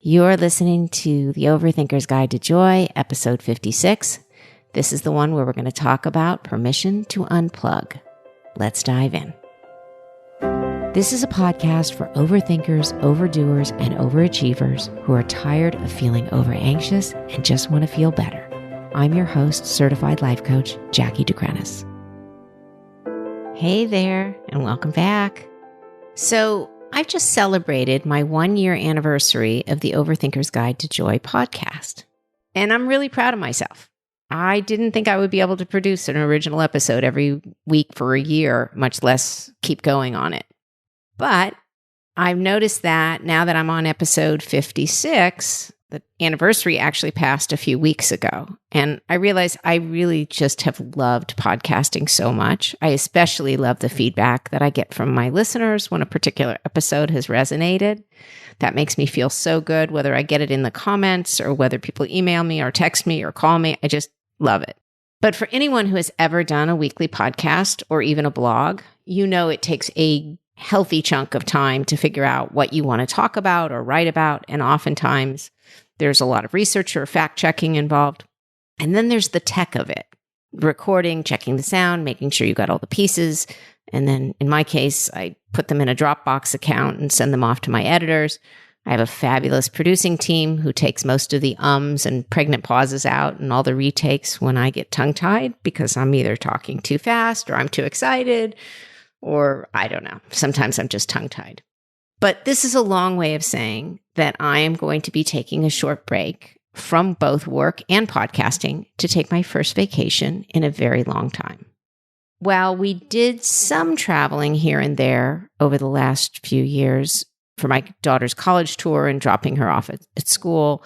You're listening to The Overthinker's Guide to Joy, episode 56. This is the one where we're going to talk about permission to unplug. Let's dive in. This is a podcast for overthinkers, overdoers, and overachievers who are tired of feeling over-anxious and just want to feel better. I'm your host, certified life coach, Jackie DeCrenis. Hey there, and welcome back. So, I've just celebrated my 1-year anniversary of the Overthinker's Guide to Joy podcast, and I'm really proud of myself. I didn't think I would be able to produce an original episode every week for a year, much less keep going on it. But I've noticed that now that I'm on episode 56, the anniversary actually passed a few weeks ago, and I realized I really just have loved podcasting so much. I especially love the feedback that I get from my listeners when a particular episode has resonated. That makes me feel so good, whether I get it in the comments or whether people email me or text me or call me. I just love it. But for anyone who has ever done a weekly podcast or even a blog, you know it takes a healthy chunk of time to figure out what you want to talk about or write about, and oftentimes there's a lot of research or fact-checking involved. And then there's the tech of it. Recording, checking the sound, making sure you got all the pieces. And then in my case, I put them in a Dropbox account and send them off to my editors. I have a fabulous producing team who takes most of the ums and pregnant pauses out and all the retakes when I get tongue-tied because I'm either talking too fast or I'm too excited or I don't know. Sometimes I'm just tongue-tied. But this is a long way of saying that I am going to be taking a short break from both work and podcasting to take my first vacation in a very long time. While we did some traveling here and there over the last few years for my daughter's college tour and dropping her off at school,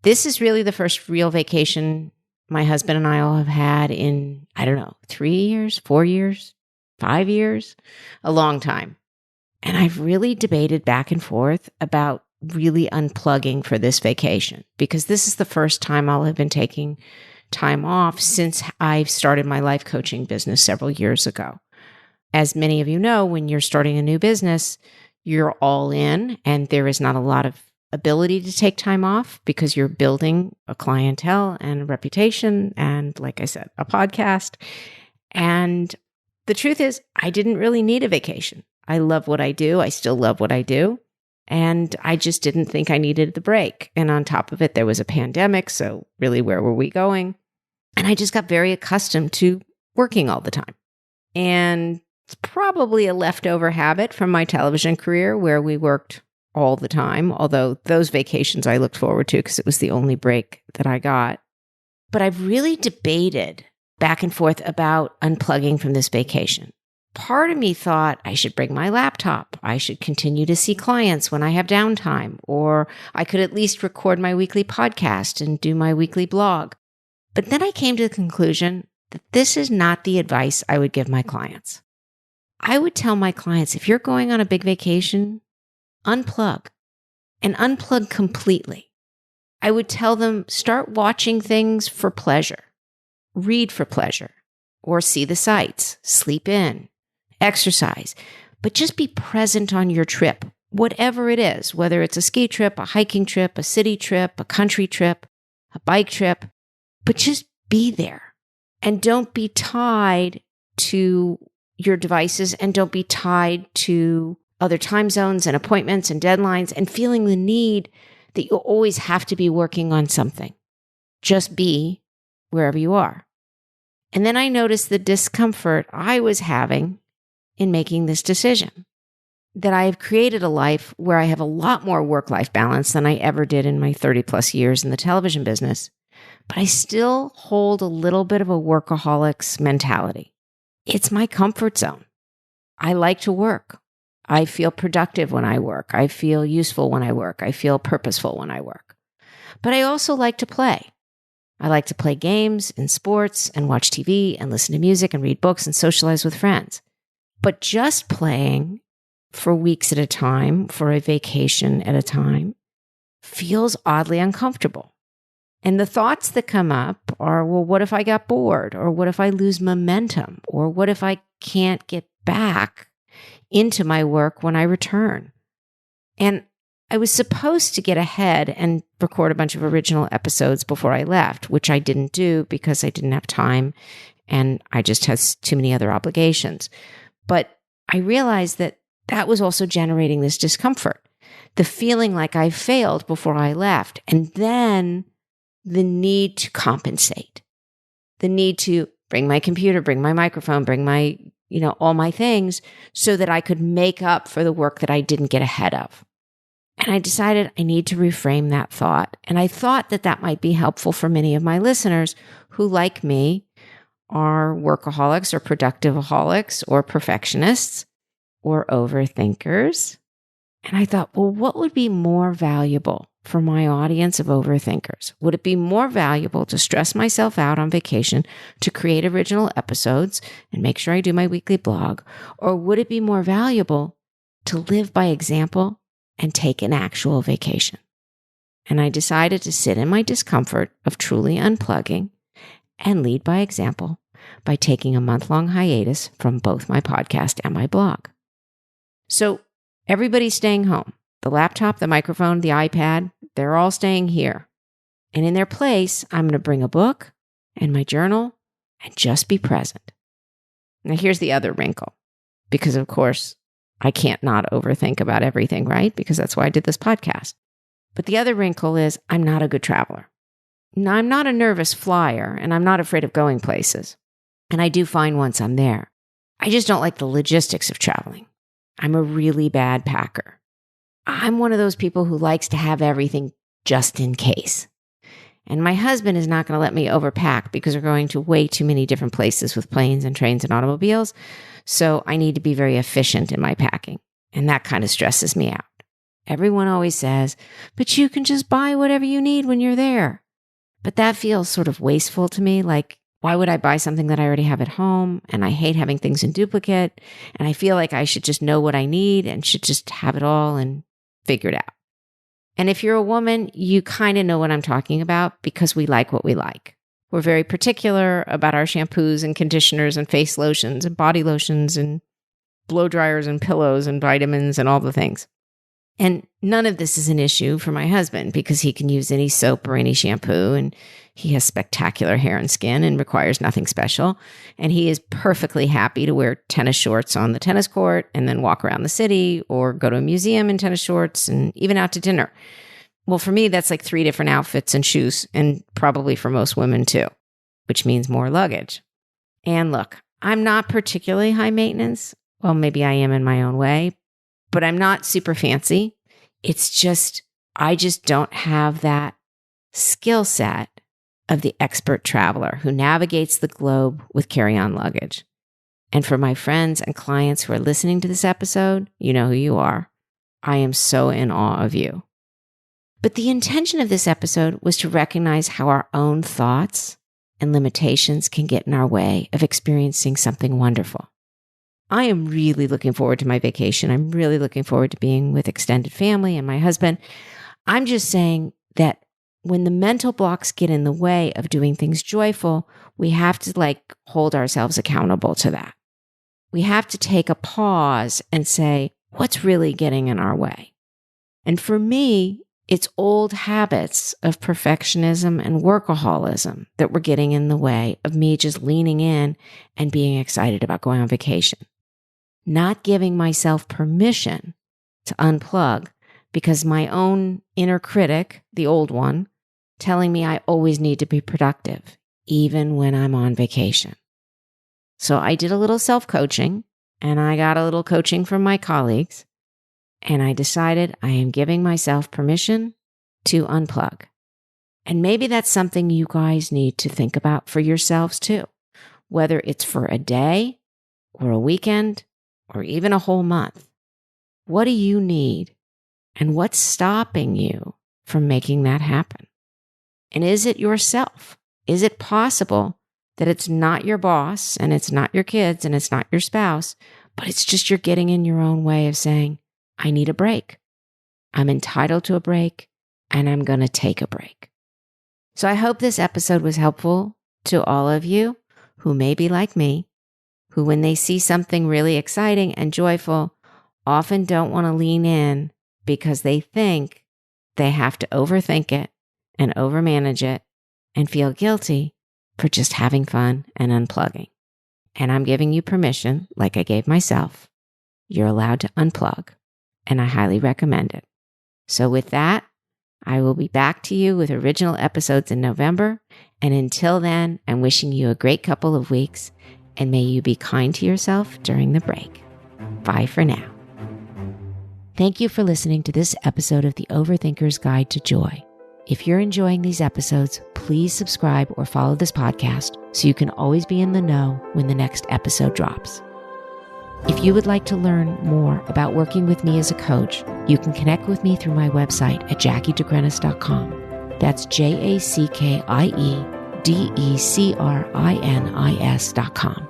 this is really the first real vacation my husband and I all have had in, 3 years, 4 years, 5 years, a long time. And I've really debated back and forth about really unplugging for this vacation because this is the first time I'll have been taking time off since I've started my life coaching business several years ago. As many of you know, when you're starting a new business, you're all in and there is not a lot of ability to take time off because you're building a clientele and a reputation and, like I said, a podcast. And the truth is, I didn't really need a vacation. I love what I do. I still love what I do. And I just didn't think I needed the break. And on top of it, there was a pandemic. So really, where were we going? And I just got very accustomed to working all the time. And it's probably a leftover habit from my television career where we worked all the time. Although those vacations I looked forward to because it was the only break that I got. But I've really debated back and forth about unplugging from this vacation. Part of me thought I should bring my laptop. I should continue to see clients when I have downtime, or I could at least record my weekly podcast and do my weekly blog. But then I came to the conclusion that this is not the advice I would give my clients. I would tell my clients, if you're going on a big vacation, unplug and unplug completely. I would tell them, start watching things for pleasure, read for pleasure, or see the sights, sleep in, exercise, but just be present on your trip, whatever it is, whether it's a ski trip, a hiking trip, a city trip, a country trip, a bike trip, but just be there and don't be tied to your devices and don't be tied to other time zones and appointments and deadlines and feeling the need that you always have to be working on something. Just be wherever you are. And then I noticed the discomfort I was having in making this decision, that I have created a life where I have a lot more work-life balance than I ever did in my 30 plus years in the television business, but I still hold a little bit of a workaholic's mentality. It's my comfort zone. I like to work. I feel productive when I work. I feel useful when I work. I feel purposeful when I work. But I also like to play. I like to play games and sports and watch TV and listen to music and read books and socialize with friends. But just playing for weeks at a time, for a vacation at a time, feels oddly uncomfortable. And the thoughts that come up are, well, what if I got bored? Or what if I lose momentum? Or what if I can't get back into my work when I return? And I was supposed to get ahead and record a bunch of original episodes before I left, which I didn't do because I didn't have time and I just had too many other obligations. But I realized that that was also generating this discomfort, the feeling like I failed before I left, and then the need to compensate, the need to bring my computer, bring my microphone, bring my, all my things so that I could make up for the work that I didn't get ahead of. And I decided I need to reframe that thought. And I thought that that might be helpful for many of my listeners who, like me, are workaholics or productiveaholics or perfectionists or overthinkers. And I thought, well, what would be more valuable for my audience of overthinkers? Would it be more valuable to stress myself out on vacation to create original episodes and make sure I do my weekly blog? Or would it be more valuable to live by example and take an actual vacation? And I decided to sit in my discomfort of truly unplugging and lead by example by taking a month-long hiatus from both my podcast and my blog. So everybody's staying home. The laptop, the microphone, the iPad, they're all staying here. And in their place, I'm going to bring a book and my journal and just be present. Now, here's the other wrinkle, because of course, I can't not overthink about everything, right? Because that's why I did this podcast. But the other wrinkle is I'm not a good traveler. Now, I'm not a nervous flyer, and I'm not afraid of going places. And I do fine once I'm there. I just don't like the logistics of traveling. I'm a really bad packer. I'm one of those people who likes to have everything just in case. And my husband is not going to let me overpack because we're going to way too many different places with planes and trains and automobiles. So I need to be very efficient in my packing. And that kind of stresses me out. Everyone always says, but you can just buy whatever you need when you're there. But that feels sort of wasteful to me. Like, why would I buy something that I already have at home? And I hate having things in duplicate. And I feel like I should just know what I need and should just have it all and figure it out. And if you're a woman, you kind of know what I'm talking about because we like what we like. We're very particular about our shampoos and conditioners and face lotions and body lotions and blow dryers and pillows and vitamins and all the things. And none of this is an issue for my husband because he can use any soap or any shampoo, and he has spectacular hair and skin and requires nothing special. And he is perfectly happy to wear tennis shorts on the tennis court and then walk around the city or go to a museum in tennis shorts and even out to dinner. Well, for me, that's like 3 different outfits and shoes, and probably for most women too, which means more luggage. And look, I'm not particularly high maintenance. Well, maybe I am in my own way, but I'm not super fancy. It's just, I just don't have that skill set of the expert traveler who navigates the globe with carry-on luggage. And for my friends and clients who are listening to this episode, you know who you are. I am so in awe of you. But the intention of this episode was to recognize how our own thoughts and limitations can get in our way of experiencing something wonderful. I am really looking forward to my vacation. I'm really looking forward to being with extended family and my husband. I'm just saying that when the mental blocks get in the way of doing things joyful, we have to hold ourselves accountable to that. We have to take a pause and say, what's really getting in our way? And for me, it's old habits of perfectionism and workaholism that were getting in the way of me just leaning in and being excited about going on vacation. Not giving myself permission to unplug because my own inner critic, the old one, telling me I always need to be productive, even when I'm on vacation. So I did a little self-coaching, and I got a little coaching from my colleagues, and I decided I am giving myself permission to unplug. And maybe that's something you guys need to think about for yourselves too, whether it's for a day or a weekend or even a whole month. What do you need? And what's stopping you from making that happen? And is it yourself? Is it possible that it's not your boss and it's not your kids and it's not your spouse, but it's just you're getting in your own way of saying, I need a break. I'm entitled to a break and I'm going to take a break. So I hope this episode was helpful to all of you who may be like me, who when they see something really exciting and joyful, often don't want to lean in because they think they have to overthink it and overmanage it and feel guilty for just having fun and unplugging. And I'm giving you permission, like I gave myself. You're allowed to unplug, and I highly recommend it. So with that, I will be back to you with original episodes in November. And until then, I'm wishing you a great couple of weeks, and may you be kind to yourself during the break. Bye for now. Thank you for listening to this episode of The Overthinker's Guide to Joy. If you're enjoying these episodes, please subscribe or follow this podcast so you can always be in the know when the next episode drops. If you would like to learn more about working with me as a coach, you can connect with me through my website at jackiedecrenis.com. That's JACKIEDECRINIS.com.